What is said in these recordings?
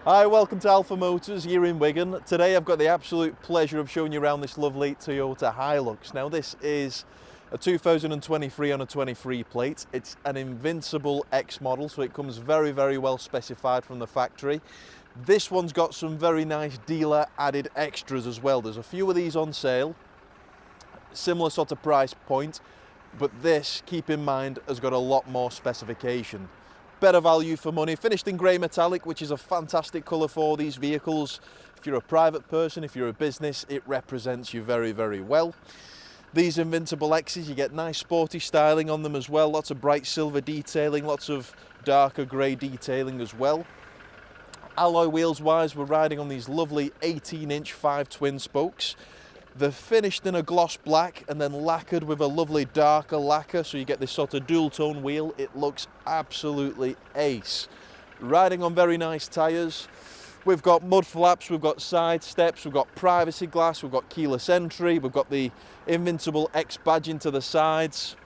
Hi, welcome to Alpha Motors here in Wigan. Today I've got the absolute pleasure of showing you around this lovely Toyota Hilux. Now this is a 2023 on a 23 plate. It's an Invincible X model, so it comes very, very well specified from the factory. This one's got some very nice dealer added extras as well. There's a few of these on sale, similar sort of price point, but this, keep in mind, has got a lot more specification. Better value for money, finished in grey metallic, which is a fantastic colour for these vehicles. If you're a private person, if you're a business, it represents you very, very well. These Invincible X's, you get nice sporty styling on them as well, lots of bright silver detailing, lots of darker grey detailing as well. Alloy wheels wise, we're riding on these lovely 18-inch 5 twin spokes. They're finished in a gloss black and then lacquered with a lovely darker lacquer, so you get this sort of dual tone wheel. It looks absolutely ace. Riding on very nice tyres. We've got mud flaps, we've got side steps, we've got privacy glass, we've got keyless entry, we've got the Invincible X badging to the sides.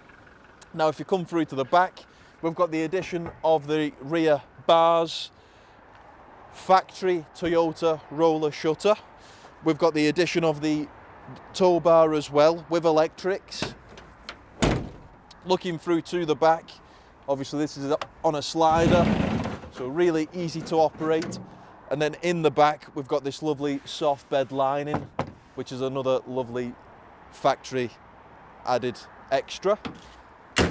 Now if you come through to the back, we've got the addition of the rear bars, factory Toyota roller shutter. We've got the addition of the Towbar as well with electrics. Looking through to the back, obviously this is on a slider, so really easy to operate. And then in the back we've got this lovely soft bed lining, which is another lovely factory added extra.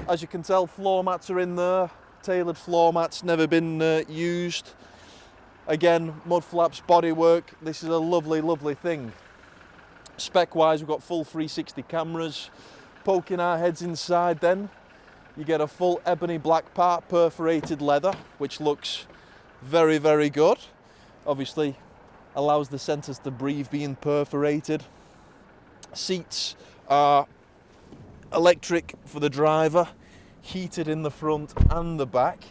As you can tell, floor mats are in there, tailored floor mats, never been used. Again, mud flaps, bodywork. This is a lovely, lovely thing. Spec wise, we've got full 360 cameras. Poking our heads inside then, you get a full ebony black part perforated leather, which looks very, very good. Obviously allows the sensors to breathe being perforated. Seats are electric for the driver, heated in the front and the back.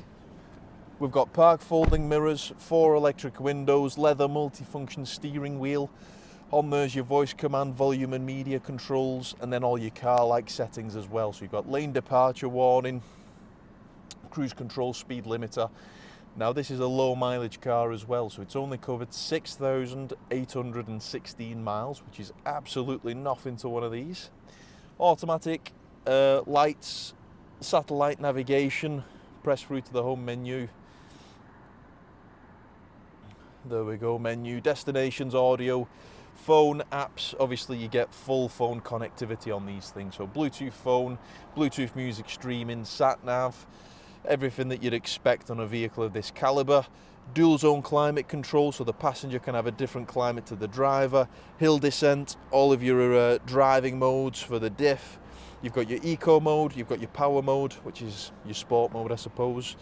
We've got park folding mirrors, 4 electric windows, leather multifunction steering wheel. On there's your voice command, volume and media controls, and then all your car-like settings as well. So you've got lane departure warning, cruise control, speed limiter. Now this is a low mileage car as well, so it's only covered 6,816 miles, which is absolutely nothing to one of these. Automatic lights, satellite navigation, press through to the home menu. There we go, menu, destinations, audio, phone, apps. Obviously you get full phone connectivity on these things, so Bluetooth phone, Bluetooth music streaming, SAT-NAV, everything that you'd expect on a vehicle of this caliber. Dual zone climate control, so the passenger can have a different climate to the driver. Hill descent, all of your driving modes for the diff. You've got your eco mode, you've got your power mode, which is your sport mode I suppose.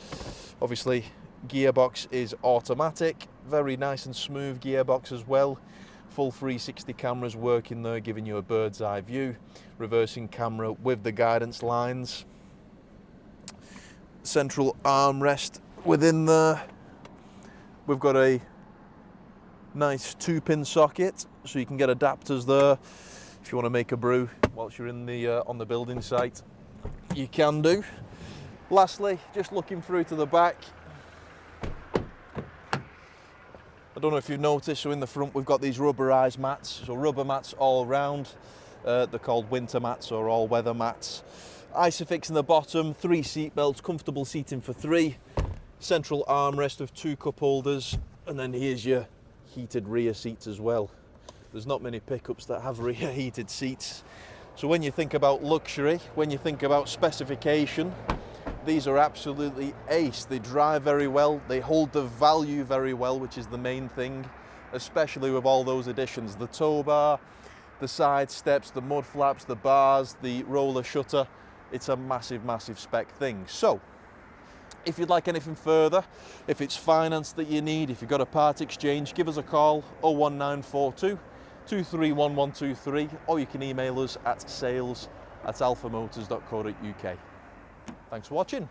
Obviously gearbox is automatic, very nice and smooth gearbox as well. Full 360 cameras working there, giving you a bird's eye view. Reversing camera with the guidance lines. Central armrest within there. We've got a nice 2-pin socket, so you can get adapters there. If you want to make a brew whilst you're in the on the building site, you can do. Lastly, just looking through to the back, I don't know if you've noticed, so in the front we've got these rubberized mats, so rubber mats all around. They're called winter mats or all weather mats. Isofix in the bottom, 3 seat belts, comfortable seating for 3. Central armrest with 2 cup holders, and then here's your heated rear seats as well. There's not many pickups that have rear heated seats. So when you think about luxury, when you think about specification, these are absolutely ace. They drive very well, they hold the value very well, which is the main thing, especially with all those additions. The tow bar, the side steps, the mud flaps, the bars, the roller shutter. It's a massive, massive spec thing. So if you'd like anything further, if it's finance that you need, if you've got a part exchange, give us a call, 01942 231123, or you can email us at sales@alphamotors.co.uk. Thanks for watching.